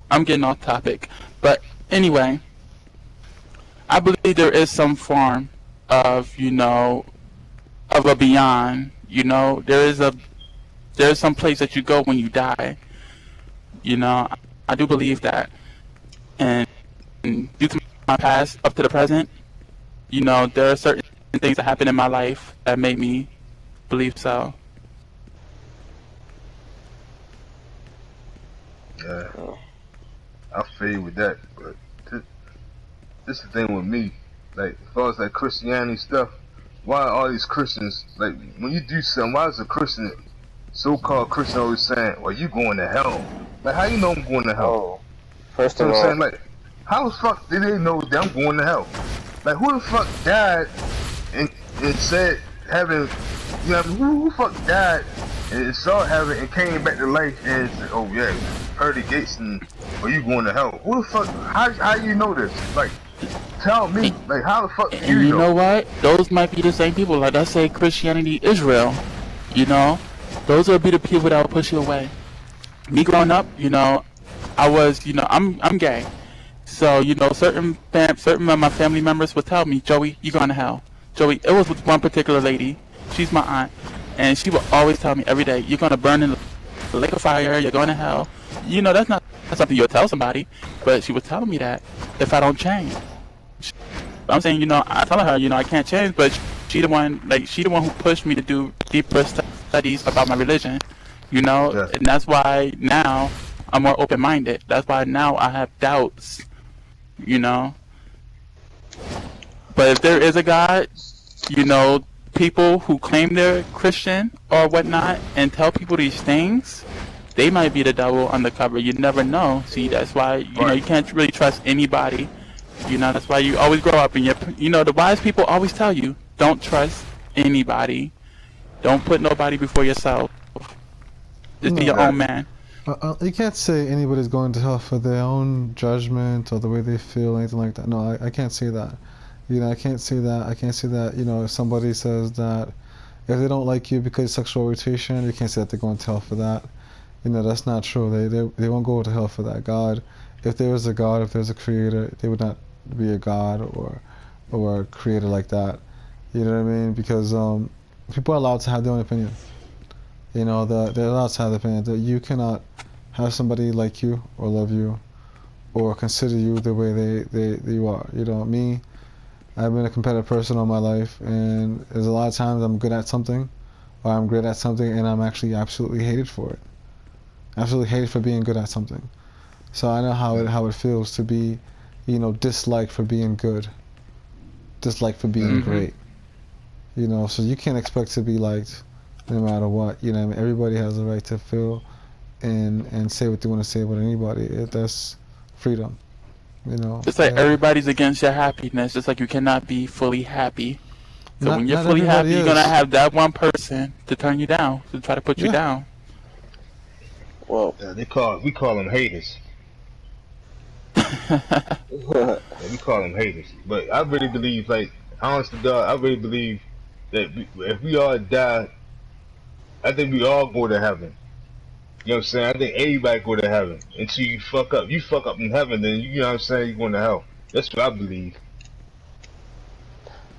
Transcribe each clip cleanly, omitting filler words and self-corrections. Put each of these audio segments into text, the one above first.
I'm getting off topic, but anyway, I believe there is some form of, of a beyond. There's some place that you go when you die. I do believe that, and due to my past up to the present, there are certain things that happened in my life that made me believe so. Yeah, Oh. I feel you with that. But this, this the thing with me. Like, as far as like Christianity stuff, why are all these Christians like when you do something? Why is a Christian, so-called Christian, always saying, "Well, you going to hell"? Like, how you know I'm going to hell? Oh. First You of know what I'm saying? all, Like, how the fuck did they know that I'm going to hell? Like, who the fuck died and said heaven? You know, who the fuck died and saw heaven and came back to life and said, "Oh yeah, heard the gates and are you going to hell?" Who the fuck? How you know this? Like, tell me. Like, how the fuck do And you you know? know what? Those might be the same people. Like, let's say Christianity, Israel. You know, those would be the people that will push you away. Me growing up, I was, I'm gay. So, certain of my family members would tell me, Joey, you're going to hell. Joey, it was with one particular lady. She's my aunt. And she would always tell me every day, you're going to burn in the lake of fire. You're going to hell. That's not something you'll tell somebody. But she was telling me that if I don't change. I'm saying, I tell her, I can't change, but she the one who pushed me to do deeper studies about my religion, Yeah. and that's why now I'm more open-minded. That's why now I have doubts, you know. But if there is a God, you know, people who claim they're Christian or whatnot and tell people these things, they might be the devil undercover. You never know. See, that's why, Right. you can't really trust anybody. That's why you always grow up and the wise people always tell you, don't trust anybody. Don't put nobody before yourself. Just be your No, own Exactly. man. you can't say anybody's going to hell for their own judgment or the way they feel, anything like that. No, I can't say that. I can't say that. I can't say that. If somebody says that if they don't like you because of sexual orientation, you can't say that they're going to hell for that. That's not true. They won't go to hell for that. God, if there was a God, if there's a creator, they would not be a God or a creator like that. You know what I mean? Because people are allowed to have their own opinion. They're allowed to have their opinion. That you cannot have somebody like you or love you or consider you the way you are. Me, I've been a competitive person all my life, and there's a lot of times I'm good at something, or I'm great at something, and I'm actually absolutely hated for it. Absolutely hated for being good at something. So I know how it feels to be, disliked for being good, disliked for being Hmm. great. So you can't expect to be liked no matter what. Everybody has the right to feel and say what they want to say about anybody. That's freedom. It's like everybody's against your happiness. It's like you cannot be fully happy. So when you're Not fully everybody happy, you're gonna is. have that one person to turn you down, to try to put you Yeah. down. well, Yeah, we call them haters. Yeah, we call them haters. But I really believe, like, honest to God, I really believe that if we all die, I think we all go to heaven. You know what I'm saying? I think everybody go to heaven until you fuck up. You fuck up in heaven, then you know what I'm saying. You're going to hell. That's what I believe.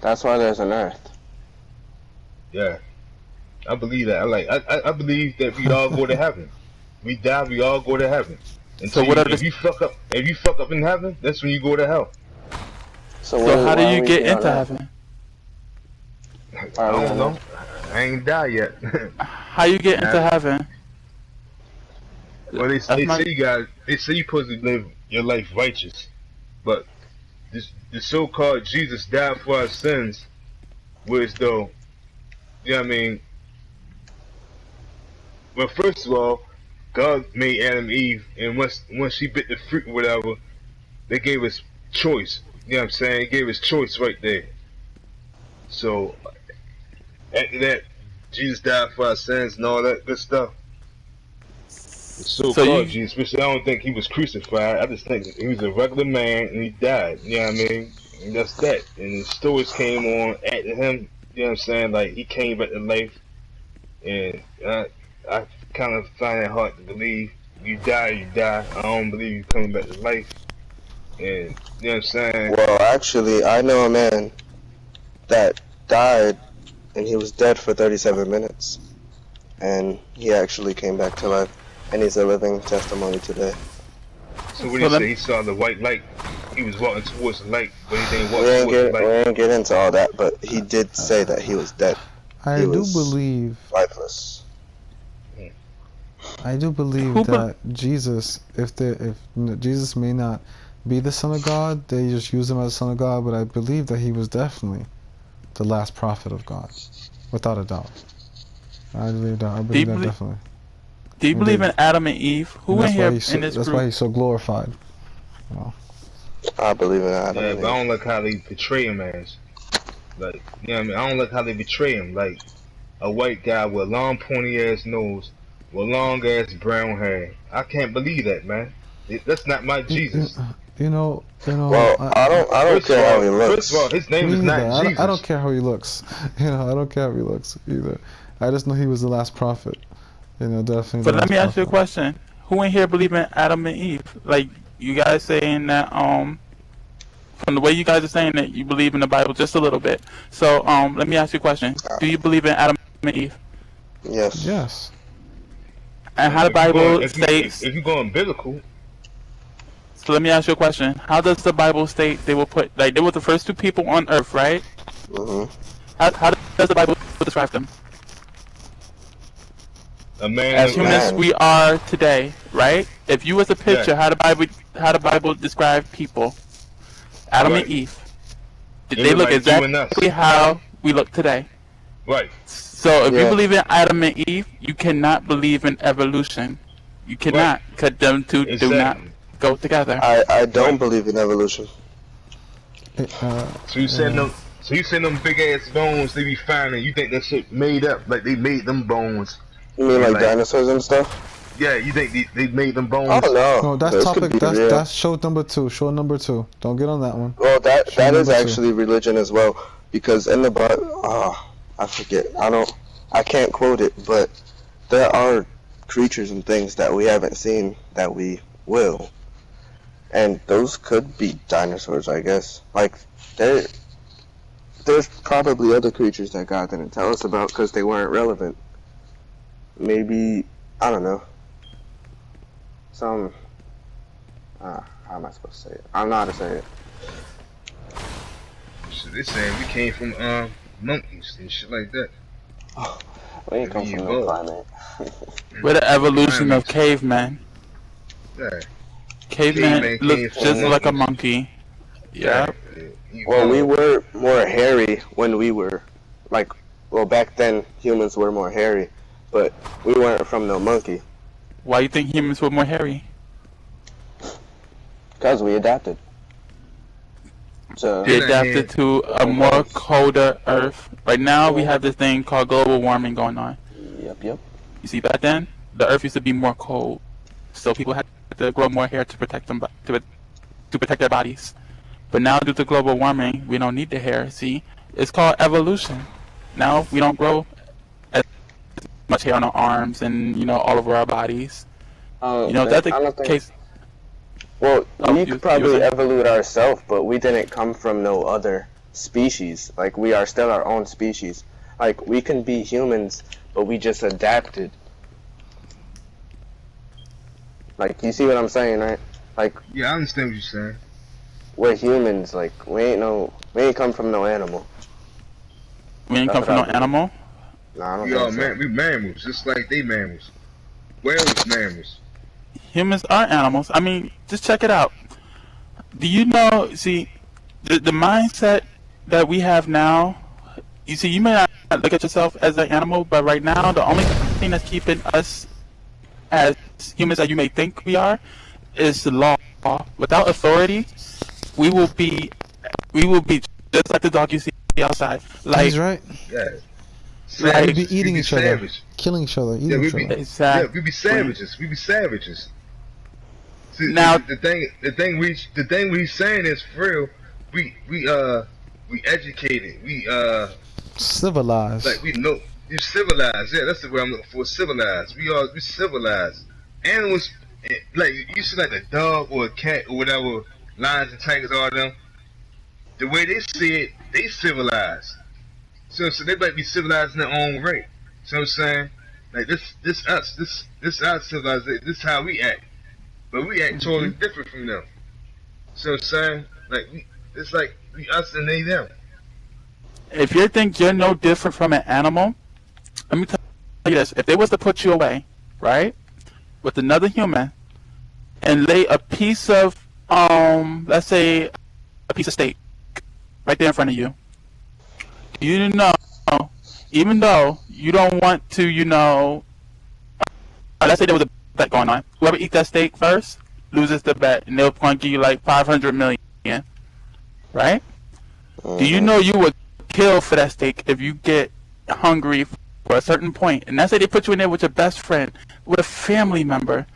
that's why there's an earth. Yeah, I believe that. I believe that we all go to heaven. We die, we all go to heaven. So Until what you, are the if you fuck up in heaven, that's when you go to hell. So so how do why are you we get here on into earth? heaven? Why I are we don't on know. earth? I ain't died yet. How you get into Nah. heaven? Well, That's they my say they say you're supposed to live your life righteous, but the so-called Jesus died for our sins, whereas though, you know what I mean. Well, first of all, God made Adam and Eve, and once she bit the fruit or whatever, they gave us choice. You know what I'm saying? They gave us choice right there. So after that, Jesus died for our sins and all that good stuff. The so so-called you Jesus, which I don't think he was crucified. I just think he was a regular man and he died. You know what I mean? And that's that. And the stories came on after him. You know what I'm saying? Like he came back to life, and I kind of find it hard to believe. you die. I don't believe you coming back to life. And you know what I'm saying? Well, actually, I know a man that died and he was dead for 37 minutes. And he actually came back to life. And he's a living testimony today. So what do you say? He saw the white light. He was walking towards the light, but he didn't walk We towards the light. ain't get into all that, but he did say that he was dead. I He do was believe lifeless. that Jesus, if Jesus may not be the Son of God, they just use him as the Son of God, but I believe that he was definitely the last prophet of God, without a doubt. I believe that. I believe that definitely. Do you believe in Adam and Eve? Who in here in this That's group? why he's so glorified. Well, I believe in Adam. Yeah, but I don't like how they portray him as. Like, you know what I mean? I don't like how they portray him. Like, a white guy with long pointy ass nose, with long ass brown hair. I can't believe that, man. That's not my Jesus. you know. Well, I don't care how he looks. First of all, his name is not Jesus. I don't care how he looks. I don't care how he looks either. I just know he was the last prophet. Definitely. But let me ask you a question. Who in here believe in Adam and Eve? Like, you guys saying that, from the way you guys are saying that you believe in the Bible just a little bit. So, let me ask you a question. Do you believe in Adam and Eve? Yes. Yes. And how the Bible states... If you're going biblical... So let me ask you a question. How does the Bible state they were put... Like, they were the first two people on earth, right? Mm-hmm. How does the Bible describe them? A man As humans we are today, right? If you was a picture, how the Bible describe people? Adam and Eve. They look exactly how we look today. Right. So if you believe in Adam and Eve, you cannot believe in evolution. You cannot, because them two do not go together. I don't believe in evolution. So you saying them big ass bones they be finding? You think that shit made up? Like they made them bones? You mean like dinosaurs and stuff? Yeah, you think they made them bones? Oh no. No, that's topic. That's show number 2. Show number 2. Don't get on that one. Well, that is actually religion as well, because in the Bible, I forget. I can't quote it, but there are creatures and things that we haven't seen that we will, and those could be dinosaurs, I guess. Like there's probably other creatures that God didn't tell us about because they weren't relevant. Maybe, I don't know, some, how am I supposed to say it? I don't know how to say it. So they saying we came from monkeys and shit like that. We ain't come from no planet. We're the evolution of cavemen. Yeah. Caveman looks just like a monkey. Yeah. Well, we were more hairy when we were, back then humans were more hairy. But we weren't from no monkey. Why you think humans were more hairy? Because we adapted. So They adapted to a more colder Earth. Right now, we have this thing called global warming going on. Yep. You see, back then, the Earth used to be more cold, so people had to grow more hair to protect them, to protect their bodies. But now, due to global warming, we don't need the hair. See, it's called evolution. Now we don't grow much hair on our arms and all over our bodies. That's the case. Well, we could probably evolve ourselves, but we didn't come from no other species. Like, we are still our own species. Like, we can be humans, but we just adapted. Like, you see what I'm saying, right? Like, yeah, I understand what you're saying. We're humans. Like, we ain't come from no animal. We ain't come from no animal. Nah, I don't think so. We mammals, just like they mammals. Whales mammals. Humans are animals. I mean, just check it out. Do you know? See, the mindset that we have now. You see, you may not look at yourself as an animal, but right now, the only thing that's keeping us as humans that you may think we are is the law. Without authority, we will be just like the dog you see outside. Like, he's right. Yeah. Like, we'd be eating each other, killing each other, eating each other. Exactly. Yeah, we'd be savages. We'd be savages. See, now, the thing we saying is for real. We educated. We civilized. Like we know. You civilized. Yeah, that's the word I'm looking for. Civilized. We civilized. Animals like you see like a dog or a cat or whatever, lions and tigers, all them. The way they see it, they civilized. So they might be civilized in their own right. So I'm saying, like this our civilization. This how we act, but we act totally different from them. So I'm saying, it's like we us and they them. If you think you're no different from an animal, let me tell you this: if they was to put you away, right, with another human, and lay a piece of, let's say, a piece of steak right there in front of you, you know, even though you don't want to, let's say there was a bet going on. Whoever eats that steak first loses the bet, and they'll going to give you like 500 million, right? Do you know you would kill for that steak if you get hungry for a certain point? And let's say they put you in there with your best friend, with a family member.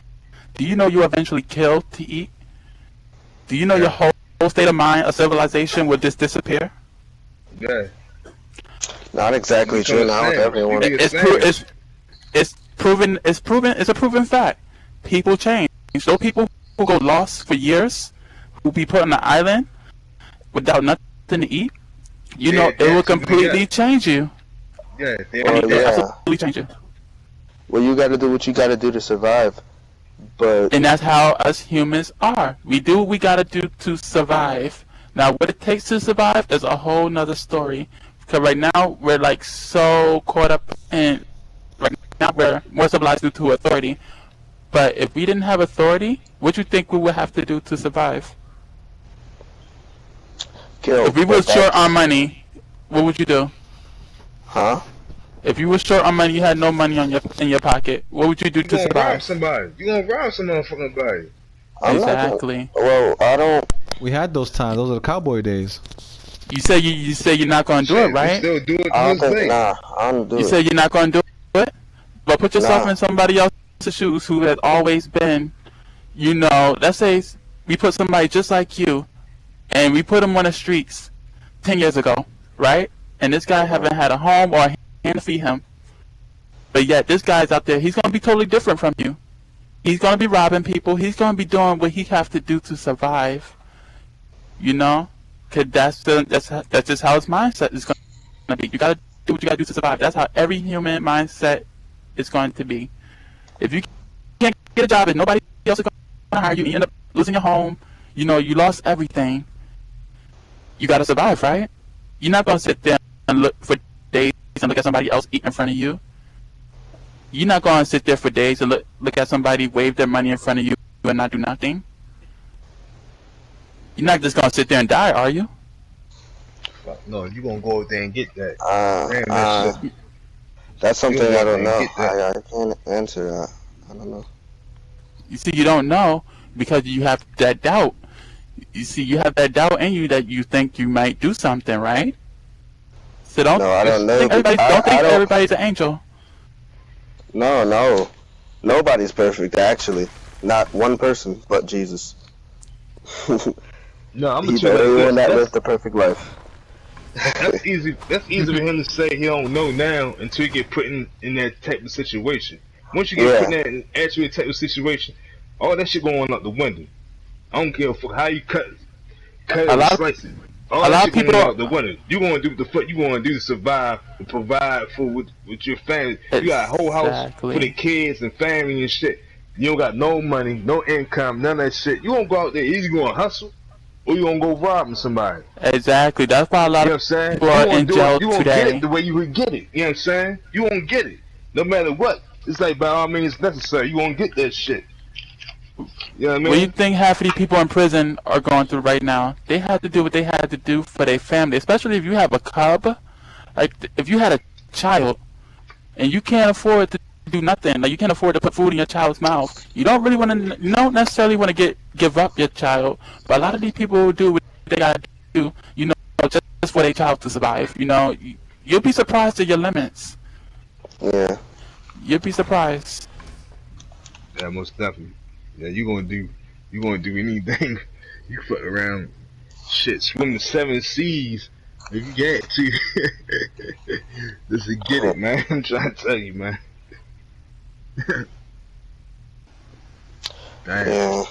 Do you know you eventually kill to eat? Do you know your whole state of mind, of civilization, would just disappear? Yeah. Not exactly true now with everyone. It's proven. It's a proven fact. People change. So people who go lost for years, who be put on the island without nothing to eat, it will completely change you. Yeah, Absolutely change you. Well, you got to do what you got to do to survive. But And that's how us humans are. We do what we gotta do to survive. Now, what it takes to survive is a whole nother story. Because right now, we're like so caught up in, right now we're more civilized due to authority. But if we didn't have authority, what do you think we would have to do to survive? kill. If we were short on money, what would you do? Huh? If you were short on money, you had no money in your pocket, what would you do to You gonna rob survive? somebody. You gonna rob some motherfucking body. I'm not gonna- Exactly. well, I don't. We had those times. Those are the cowboy days. You say you're not gonna do it, We right? still do it to I don't this think. day. Nah, I don't do You it. say you're not going to do it, but put yourself Nah. in somebody else's shoes who has always been, let's say we put somebody just like you, and we put him on the streets 10 years ago, right? And this guy haven't had a home or a hand to feed him. But yet this guy's out there, he's going to be totally different from you. He's going to be robbing people. He's going to be doing what he have to do to survive, Because that's just how his mindset is going to be. You got to do what you got to do to survive. That's how every human mindset is going to be. If you can't get a job and nobody else is going to hire you, you end up losing your home, you lost everything. You got to survive, right? You're not going to sit there and look for days and look at somebody else eat in front of you. You're not going to sit there for days and look at somebody wave their money in front of you and not do nothing. You're not just going to sit there and die, are you? Fuck, no, you gonna go out there and get that. Damn, that shit. That's something You I don't know. get that. I can't answer that. I don't know. You see, you don't know because you have that doubt. You see, you have that doubt in you that you think you might do something, right? So don't No, I don't know. think I don't- everybody's an angel. No. Nobody's perfect, actually. Not one person, but Jesus. No, I'm gonna He's tell the you only one that this. lived the perfect life. That's easy. That's easy for him to say he don't know now until you get put in that type of situation. Once you get put in that actual type of situation, all that shit going out the window. I don't give a fuck how you cut A it, lot of- slice it. All a that lot of shit going people- out the window. You gonna do what the fuck you gonna do to survive and provide for with your family. You got a whole house Exactly. for the kids and family and shit. You don't got no money, no income, none of that shit. You gonna go out there either gonna hustle or you gonna go robbing somebody. Exactly. That's why a lot You know what I'm of saying? people are in jail you won't get today. it the way you would get it. You know what I'm saying? You won't get it. No matter what. It's like by all means necessary. You won't get that shit. You know what I What do you mean? think half of the people in prison are going through right now? They had to do what they had to do for their family, especially if you have a cub. Like, if you had a child and you can't afford to do nothing, like you can't afford to put food in your child's mouth, you don't really want to, you don't necessarily want to give up your child, but a lot of these people will do what they got to do, just for their child to survive. You'll be surprised at your limits. Yeah. You'll be surprised. Yeah, most definitely. Yeah, you gonna do anything. You fuck around, shit, swim the 7 seas if you get to. Just to get it, man. I'm trying to tell you, man. Damn. Yeah.